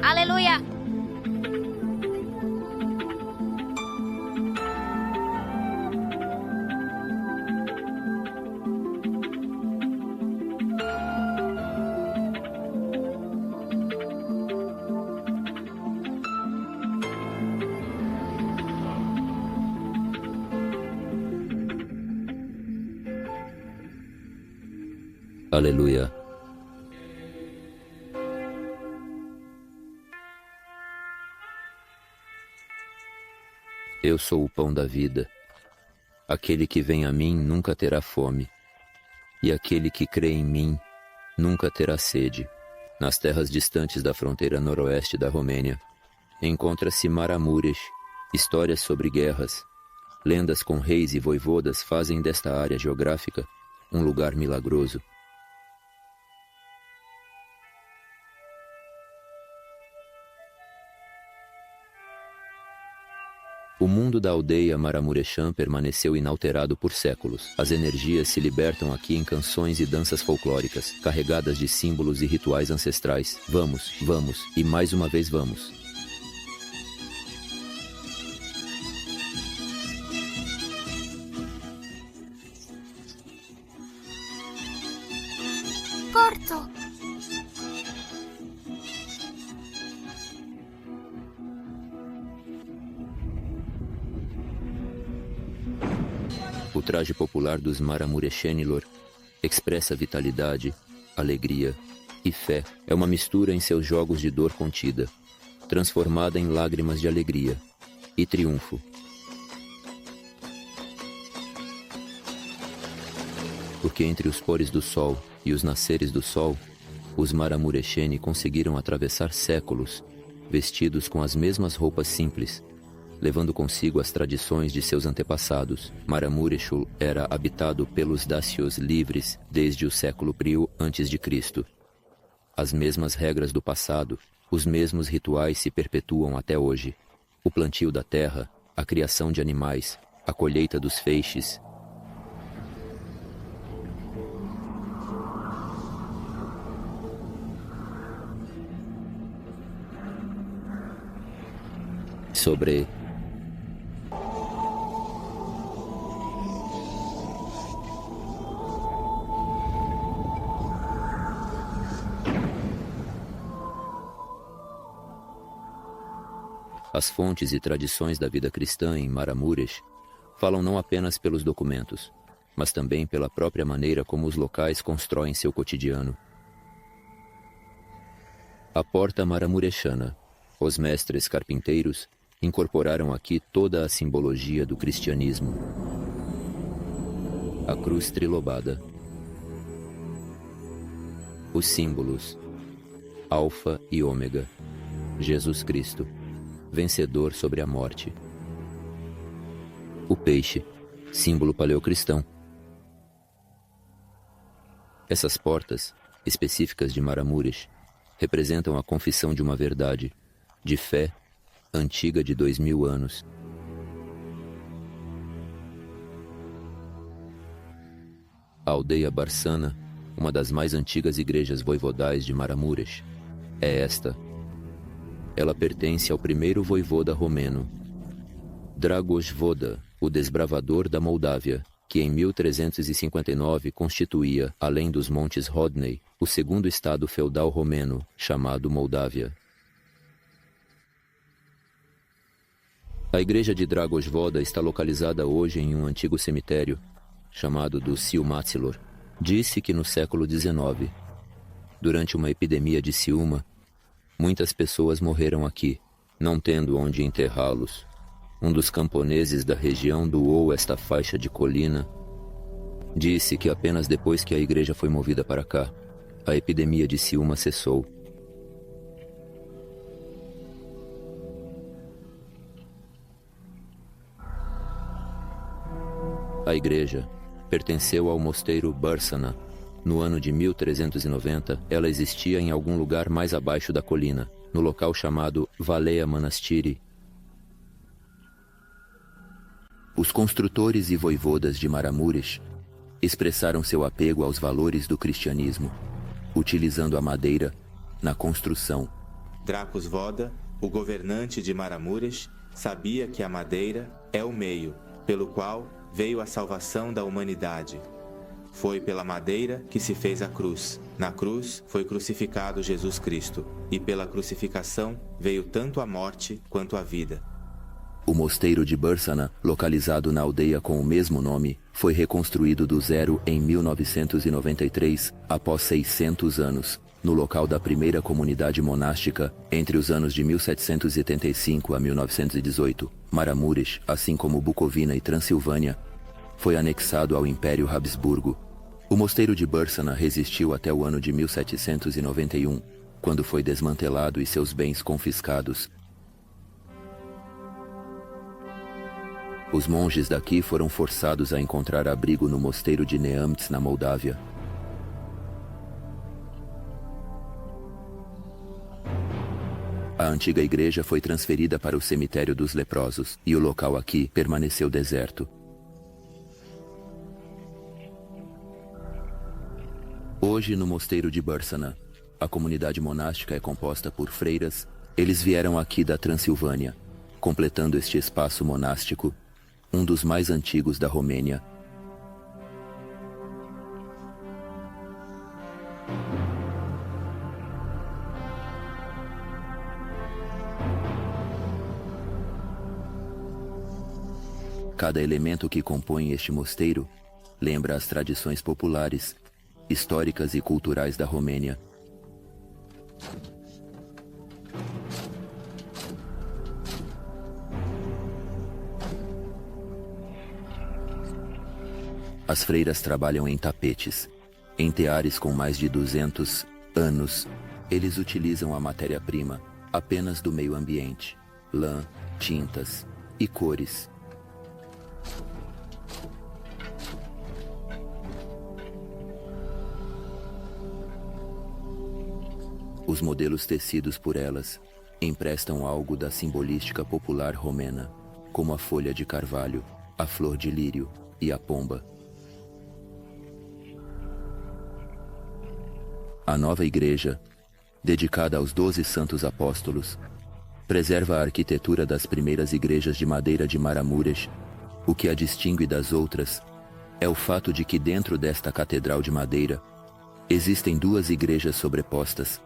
Aleluia! Aleluia. Eu sou o pão da vida. Aquele que vem a mim nunca terá fome, e aquele que crê em mim nunca terá sede. Nas terras distantes da fronteira noroeste da Romênia, encontra-se Maramuresh, histórias sobre guerras. Lendas com reis e voivodas fazem desta área geográfica um lugar milagroso. O mundo da aldeia Maramurechan permaneceu inalterado por séculos. As energias se libertam aqui em canções e danças folclóricas, carregadas de símbolos e rituais ancestrais. Vamos, vamos, e mais uma vez vamos. Porto! O traje popular dos Maramurechenilor expressa vitalidade, alegria e fé. É uma mistura em seus jogos de dor contida, transformada em lágrimas de alegria e triunfo. Porque entre os pores do sol e os nasceres do sol, os Maramurechene conseguiram atravessar séculos, vestidos com as mesmas roupas simples, levando consigo as tradições de seus antepassados. Maramureshul era habitado pelos dácios livres desde o século I a.C. As mesmas regras do passado, os mesmos rituais se perpetuam até hoje. O plantio da terra, a criação de animais, a colheita dos feixes. Sobre as fontes e tradições da vida cristã em Maramuresh falam não apenas pelos documentos, mas também pela própria maneira como os locais constroem seu cotidiano. A porta maramurechana. Os mestres carpinteiros incorporaram aqui toda a simbologia do cristianismo. A cruz trilobada. Os símbolos. Alfa e Ômega. Jesus Cristo, vencedor sobre a morte. O peixe, símbolo paleocristão. Essas portas, específicas de Maramuresh, representam a confissão de uma verdade, de fé, antiga de 2000 anos. A aldeia Barsana, uma das mais antigas igrejas voivodais de Maramuresh, é esta. Ela pertence ao primeiro voivoda romeno, Dragosvoda, o desbravador da Moldávia, que em 1359 constituía, além dos montes Rodney, o segundo estado feudal romeno, chamado Moldávia. A igreja de Dragosvoda está localizada hoje em um antigo cemitério, chamado do Ciumaților. Disse que no século XIX, durante uma epidemia de ciúma, muitas pessoas morreram aqui, não tendo onde enterrá-los. Um dos camponeses da região doou esta faixa de colina. Disse que apenas depois que a igreja foi movida para cá, a epidemia de ciúma cessou. A igreja pertenceu ao mosteiro Barsana. No ano de 1390, ela existia em algum lugar mais abaixo da colina, no local chamado Valea Manastiri. Os construtores e voivodas de Maramuresh expressaram seu apego aos valores do cristianismo, utilizando a madeira na construção Dracos Voda, o governante de Maramuresh, sabia que a madeira é o meio pelo qual veio a salvação da humanidade. Foi pela madeira que se fez a cruz. Na cruz foi crucificado Jesus Cristo, e pela crucificação veio tanto a morte quanto a vida. O mosteiro de Bursana, localizado na aldeia com o mesmo nome, foi reconstruído do zero em 1993, após 600 anos, no local da primeira comunidade monástica, entre os anos de 1775 a 1918. Maramuresh, assim como Bucovina e Transilvânia, foi anexado ao Império Habsburgo. O mosteiro de Bursana resistiu até o ano de 1791, quando foi desmantelado e seus bens confiscados. Os monges daqui foram forçados a encontrar abrigo no mosteiro de Neamtz, na Moldávia. A antiga igreja foi transferida para o cemitério dos leprosos, e o local aqui permaneceu deserto. Hoje, no mosteiro de Bursana, a comunidade monástica é composta por freiras. Eles vieram aqui da Transilvânia, completando este espaço monástico, um dos mais antigos da Romênia. Cada elemento que compõe este mosteiro lembra as tradições populares, históricas e culturais da Romênia. As freiras trabalham em tapetes, em teares com mais de 200 anos. Eles utilizam a matéria-prima apenas do meio ambiente, lã, tintas e cores. Os modelos tecidos por elas emprestam algo da simbolística popular romena, como a folha de carvalho, a flor de lírio e a pomba. A nova igreja, dedicada aos 12 santos apóstolos, preserva a arquitetura das primeiras igrejas de madeira de Maramuresh. O que a distingue das outras é o fato de que dentro desta catedral de madeira existem duas igrejas sobrepostas.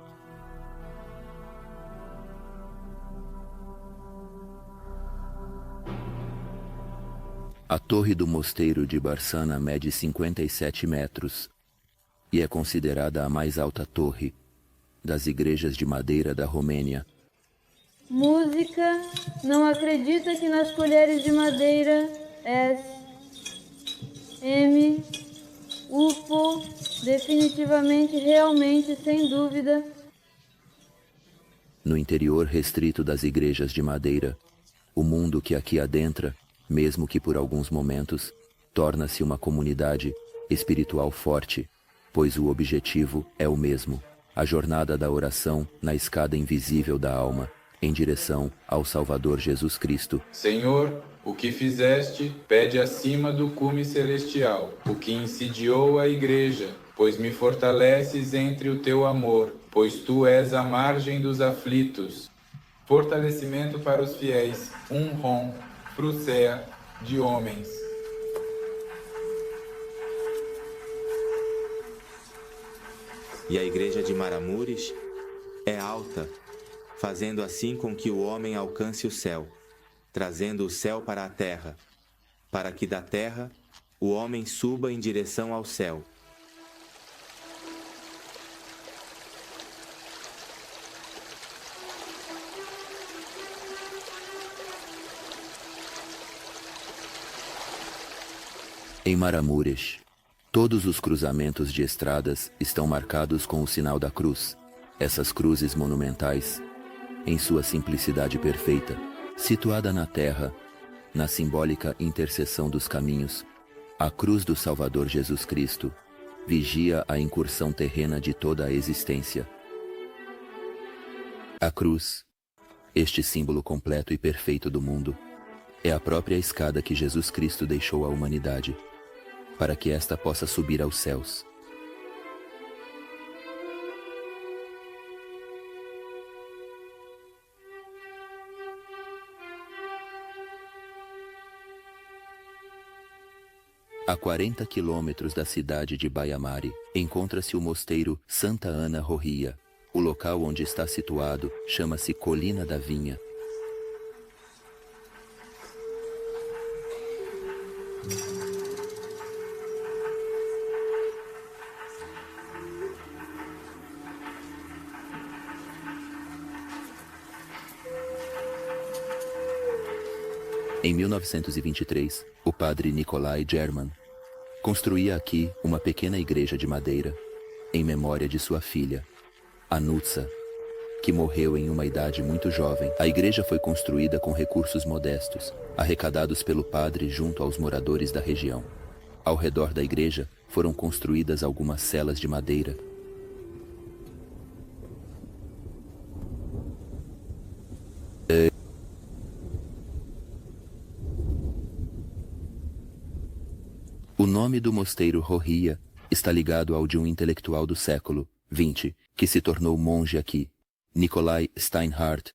A torre do mosteiro de Bursana mede 57 metros e é considerada a mais alta torre das igrejas de madeira da Romênia. Música não acredita que nas colheres de madeira S, M, UFO, definitivamente, realmente, sem dúvida. No interior restrito das igrejas de madeira, o mundo que aqui adentra, mesmo que por alguns momentos, torna-se uma comunidade espiritual forte, pois o objetivo é o mesmo, a jornada da oração na escada invisível da alma, em direção ao Salvador Jesus Cristo. Senhor, o que fizeste, pede acima do cume celestial, o que insidiou a igreja, pois me fortaleces entre o teu amor, pois tu és a margem dos aflitos. Fortalecimento para os fiéis, rom, Prússia de homens. E a igreja de Maramuresh é alta, fazendo assim com que o homem alcance o céu, trazendo o céu para a terra, para que da terra o homem suba em direção ao céu. Em Maramuresh, todos os cruzamentos de estradas estão marcados com o sinal da cruz. Essas cruzes monumentais, em sua simplicidade perfeita, situada na terra, na simbólica interseção dos caminhos, a cruz do Salvador Jesus Cristo vigia a incursão terrena de toda a existência. A cruz, este símbolo completo e perfeito do mundo, é a própria escada que Jesus Cristo deixou à humanidade, para que esta possa subir aos céus. A 40 quilômetros da cidade de Baiamari, encontra-se o mosteiro Santa Ana Rohia. O local onde está situado chama-se Colina da Vinha. Em 1923, o padre Nikolai German construía aqui uma pequena igreja de madeira em memória de sua filha, Anutsa, que morreu em uma idade muito jovem. A igreja foi construída com recursos modestos, arrecadados pelo padre junto aos moradores da região. Ao redor da igreja foram construídas algumas celas de madeira. O nome do mosteiro Rohia está ligado ao de um intelectual do século XX, que se tornou monge aqui, Nikolai Steinhardt.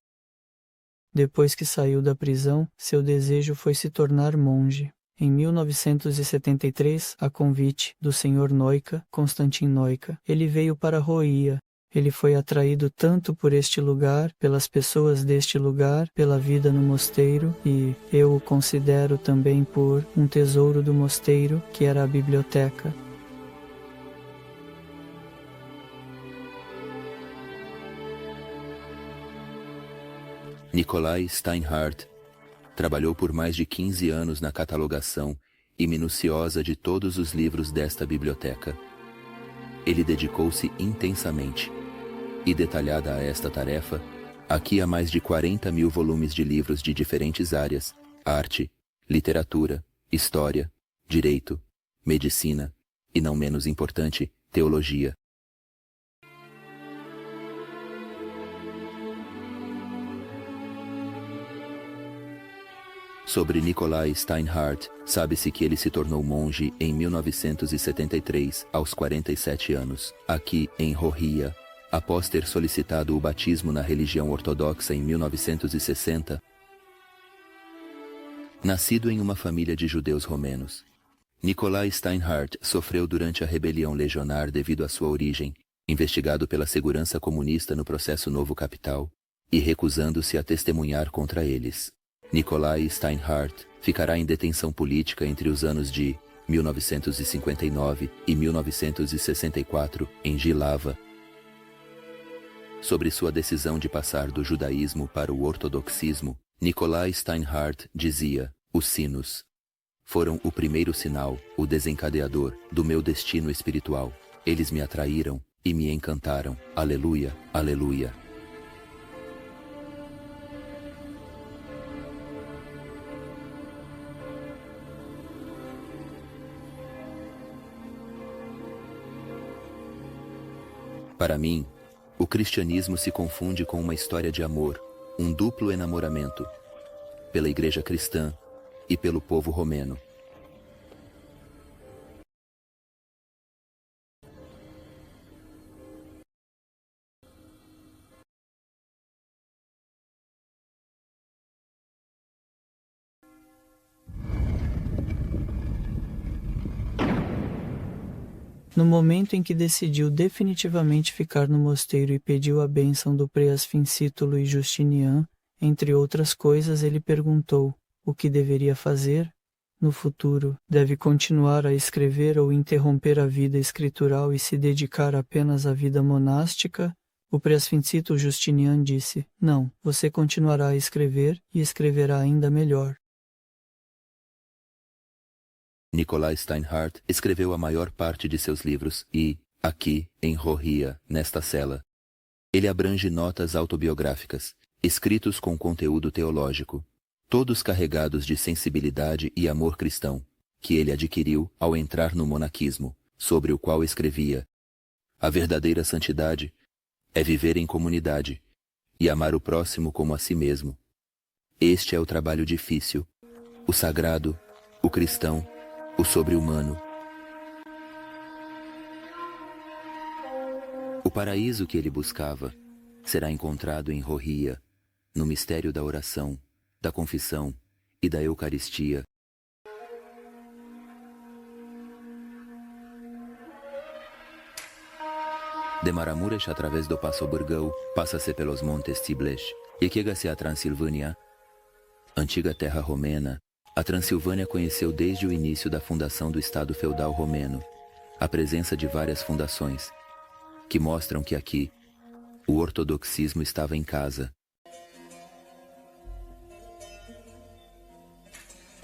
Depois que saiu da prisão, seu desejo foi se tornar monge. Em 1973, a convite do Sr. Noica, Konstantin Noica, ele veio para Rohia. Ele foi atraído tanto por este lugar, pelas pessoas deste lugar, pela vida no mosteiro, e eu o considero também por um tesouro do mosteiro, que era a biblioteca. Nikolai Steinhardt trabalhou por mais de 15 anos na catalogação e minuciosa de todos os livros desta biblioteca. Ele dedicou-se intensamente. E detalhada a esta tarefa, aqui há mais de 40 mil volumes de livros de diferentes áreas: arte, literatura, história, direito, medicina e, não menos importante, teologia. Sobre Nikolai Steinhardt, sabe-se que ele se tornou monge em 1973, aos 47 anos, aqui em Rohia, após ter solicitado o batismo na religião ortodoxa em 1960. Nascido em uma família de judeus romenos, Nikolai Steinhardt sofreu durante a rebelião legionar devido à sua origem, investigado pela segurança comunista no processo Novo Capital e recusando-se a testemunhar contra eles. Nikolai Steinhardt ficará em detenção política entre os anos de 1959 e 1964 em Jihlava. Sobre sua decisão de passar do judaísmo para o ortodoxismo, Nikolai Steinhardt dizia: os sinos foram o primeiro sinal, o desencadeador do meu destino espiritual. Eles me atraíram e me encantaram. Aleluia, aleluia. Para mim, o cristianismo se confunde com uma história de amor, um duplo enamoramento, pela igreja cristã e pelo povo romeno. No momento em que decidiu definitivamente ficar no mosteiro e pediu a bênção do Preasfincítulo e Justinian, entre outras coisas, ele perguntou o que deveria fazer. No futuro, deve continuar a escrever ou interromper a vida escritural e se dedicar apenas à vida monástica? O Preasfincítulo Justinian disse: não, você continuará a escrever e escreverá ainda melhor. Nikolai Steinhardt escreveu a maior parte de seus livros e, aqui, em Rohia, nesta cela, ele abrange notas autobiográficas, escritos com conteúdo teológico, todos carregados de sensibilidade e amor cristão, que ele adquiriu ao entrar no monaquismo, sobre o qual escrevia: a verdadeira santidade é viver em comunidade e amar o próximo como a si mesmo. Este é o trabalho difícil, o sagrado, o cristão, o sobre-humano. O paraíso que ele buscava será encontrado em Rohia, no mistério da oração, da confissão e da Eucaristia. De Maramuresh, através do Passo Burgão, passa-se pelos montes Tiblesh e chega-se à Transilvânia. Antiga terra romena, a Transilvânia conheceu desde o início da fundação do Estado feudal romeno a presença de várias fundações, que mostram que aqui o ortodoxismo estava em casa.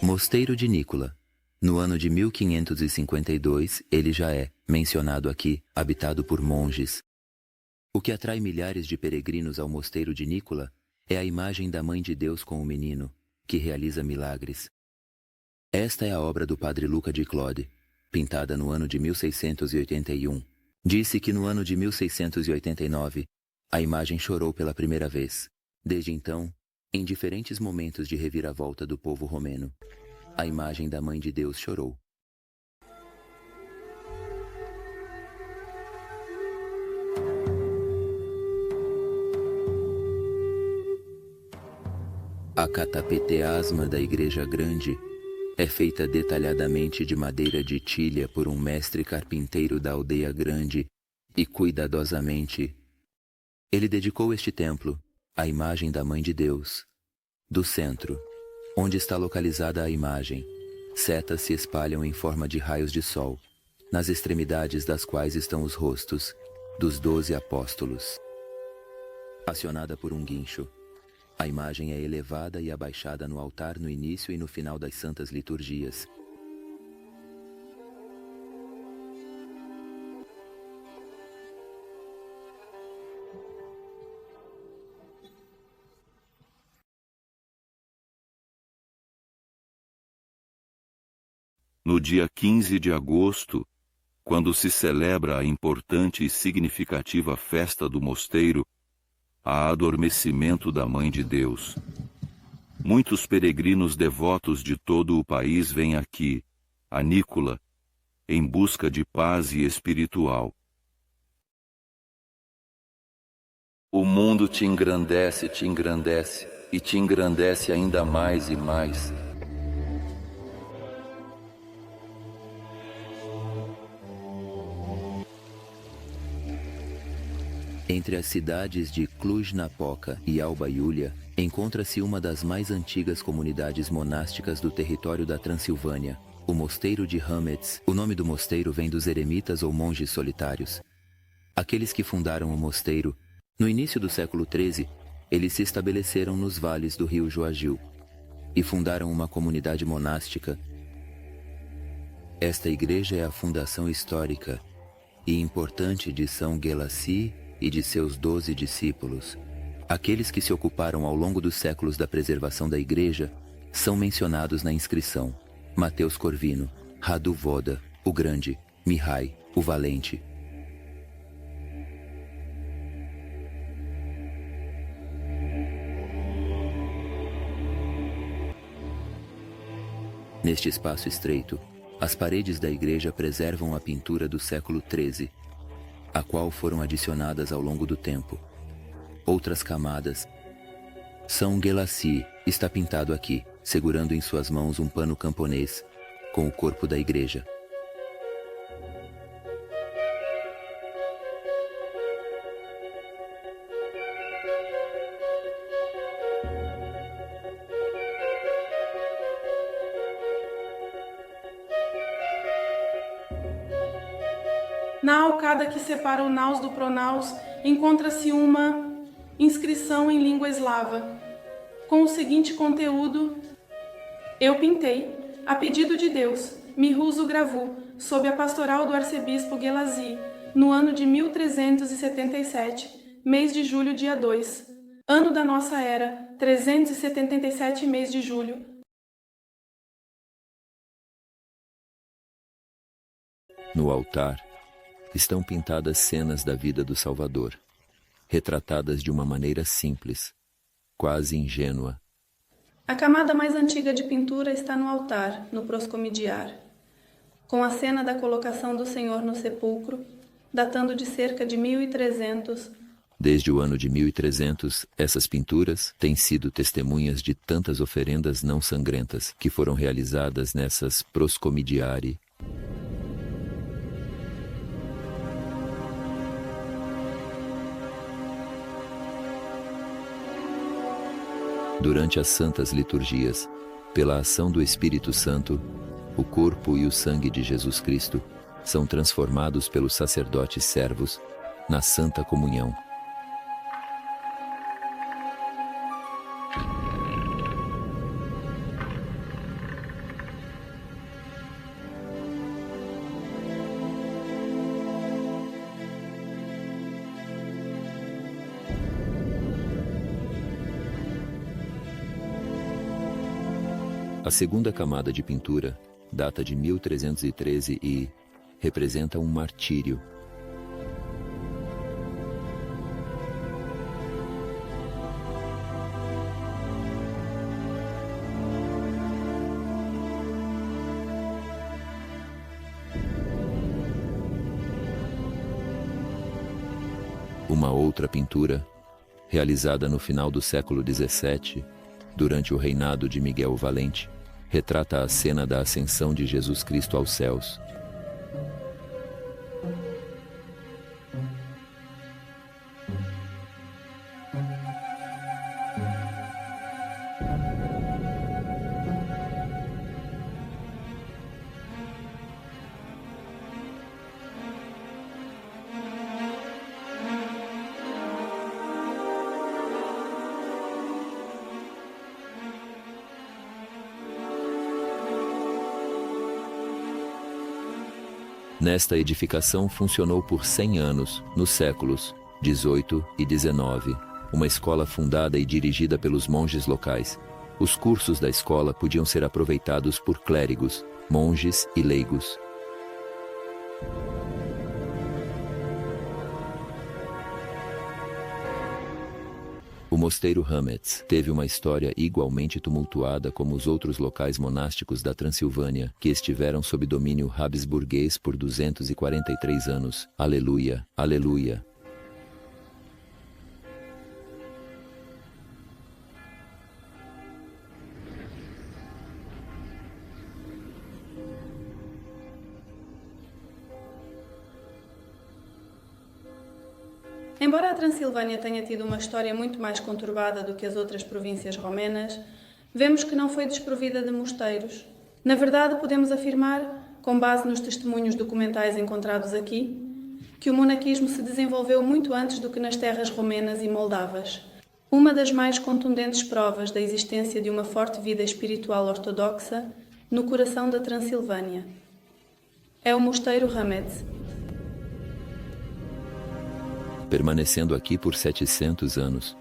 Mosteiro de Nicola. No ano de 1552, ele já é, mencionado aqui, habitado por monges. O que atrai milhares de peregrinos ao Mosteiro de Nicola é a imagem da Mãe de Deus com o menino, que realiza milagres. Esta é a obra do padre Luca de Claude, pintada no ano de 1681. Disse que no ano de 1689, a imagem chorou pela primeira vez. Desde então, em diferentes momentos de reviravolta do povo romeno, a imagem da Mãe de Deus chorou. A catapeteasma da Igreja Grande é feita detalhadamente de madeira de tilha por um mestre carpinteiro da aldeia grande e cuidadosamente ele dedicou este templo à imagem da Mãe de Deus. Do centro, onde está localizada a imagem, setas se espalham em forma de raios de sol, nas extremidades das quais estão os rostos dos 12 apóstolos. Acionada por um guincho, a imagem é elevada e abaixada no altar no início e no final das santas liturgias. No dia 15 de agosto, quando se celebra a importante e significativa festa do mosteiro, há adormecimento da Mãe de Deus. Muitos peregrinos devotos de todo o país vêm aqui, a Nicola, em busca de paz e espiritual. O mundo te engrandece e te engrandece ainda mais e mais. Entre as cidades de Cluj-Napoca e Alba Iulia, encontra-se uma das mais antigas comunidades monásticas do território da Transilvânia, o Mosteiro de Hametz. O nome do mosteiro vem dos eremitas ou monges solitários. Aqueles que fundaram o mosteiro, no início do século XIII, eles se estabeleceram nos vales do rio Joagil e fundaram uma comunidade monástica. Esta igreja é a fundação histórica e importante de São Gelassi e de seus 12 discípulos. Aqueles que se ocuparam ao longo dos séculos da preservação da igreja são mencionados na inscrição: Mateus Corvino, Radu Voda, o Grande, Mihai, o Valente. Neste espaço estreito, as paredes da igreja preservam a pintura do século XIII, a qual foram adicionadas ao longo do tempo. Outras camadas. São Gelassi está pintado aqui, segurando em suas mãos um pano camponês, com o corpo da igreja. Na alcada que separa o naus do pronaus, encontra-se uma inscrição em língua eslava, com o seguinte conteúdo: Eu pintei, a pedido de Deus, Miruso Gravu, sob a pastoral do arcebispo Gelassi, no ano de 1377, mês de julho, dia 2, ano da nossa era, 377, mês de julho. No altar, estão pintadas cenas da vida do Salvador, retratadas de uma maneira simples, quase ingênua. A camada mais antiga de pintura está no altar, no proscomidiar, com a cena da colocação do Senhor no sepulcro, datando de cerca de 1300. Desde o ano de 1300, essas pinturas têm sido testemunhas de tantas oferendas não sangrentas que foram realizadas nessas proscomidiari. Durante as santas liturgias, pela ação do Espírito Santo, o corpo e o sangue de Jesus Cristo são transformados pelos sacerdotes servos na Santa Comunhão. A segunda camada de pintura data de 1313 e representa um martírio. Uma outra pintura, realizada no final do século XVII, durante o reinado de Miguel o Valente, retrata a cena da ascensão de Jesus Cristo aos céus. Nesta edificação funcionou por 100 anos, nos séculos 18 e 19, uma escola fundada e dirigida pelos monges locais. Os cursos da escola podiam ser aproveitados por clérigos, monges e leigos. O mosteiro Hametz teve uma história igualmente tumultuada como os outros locais monásticos da Transilvânia, que estiveram sob domínio habsburguês por 243 anos. Aleluia, aleluia. Embora a Transilvânia tenha tido uma história muito mais conturbada do que as outras províncias romenas, vemos que não foi desprovida de mosteiros. Na verdade, podemos afirmar, com base nos testemunhos documentais encontrados aqui, que o monaquismo se desenvolveu muito antes do que nas terras romenas e moldavas. Uma das mais contundentes provas da existência de uma forte vida espiritual ortodoxa no coração da Transilvânia é o mosteiro Hametz. Permanecendo aqui por 700 anos,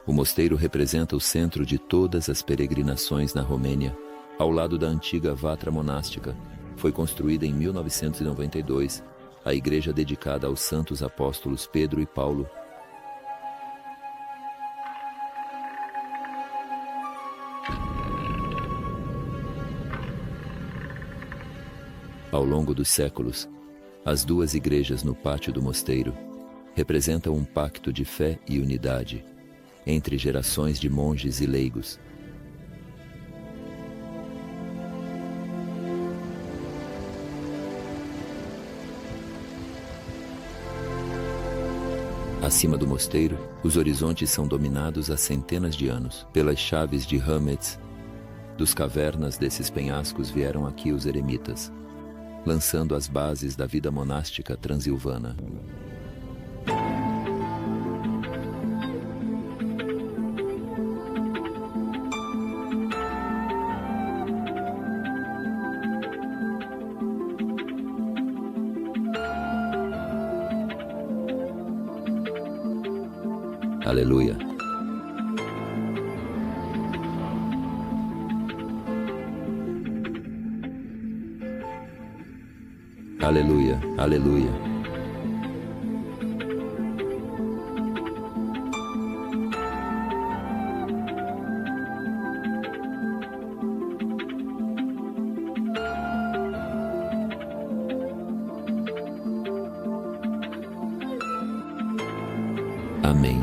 o mosteiro representa o centro de todas as peregrinações na Romênia, ao lado da antiga Vatra monástica. Foi construída em 1992, a igreja dedicada aos santos apóstolos Pedro e Paulo. Ao longo dos séculos, as duas igrejas no pátio do mosteiro representam um pacto de fé e unidade entre gerações de monges e leigos. Acima do mosteiro, os horizontes são dominados há centenas de anos pelas chaves de Hametz. Dos cavernas desses penhascos vieram aqui os eremitas, lançando as bases da vida monástica transilvana. Aleluia. Aleluia, aleluia. Amém.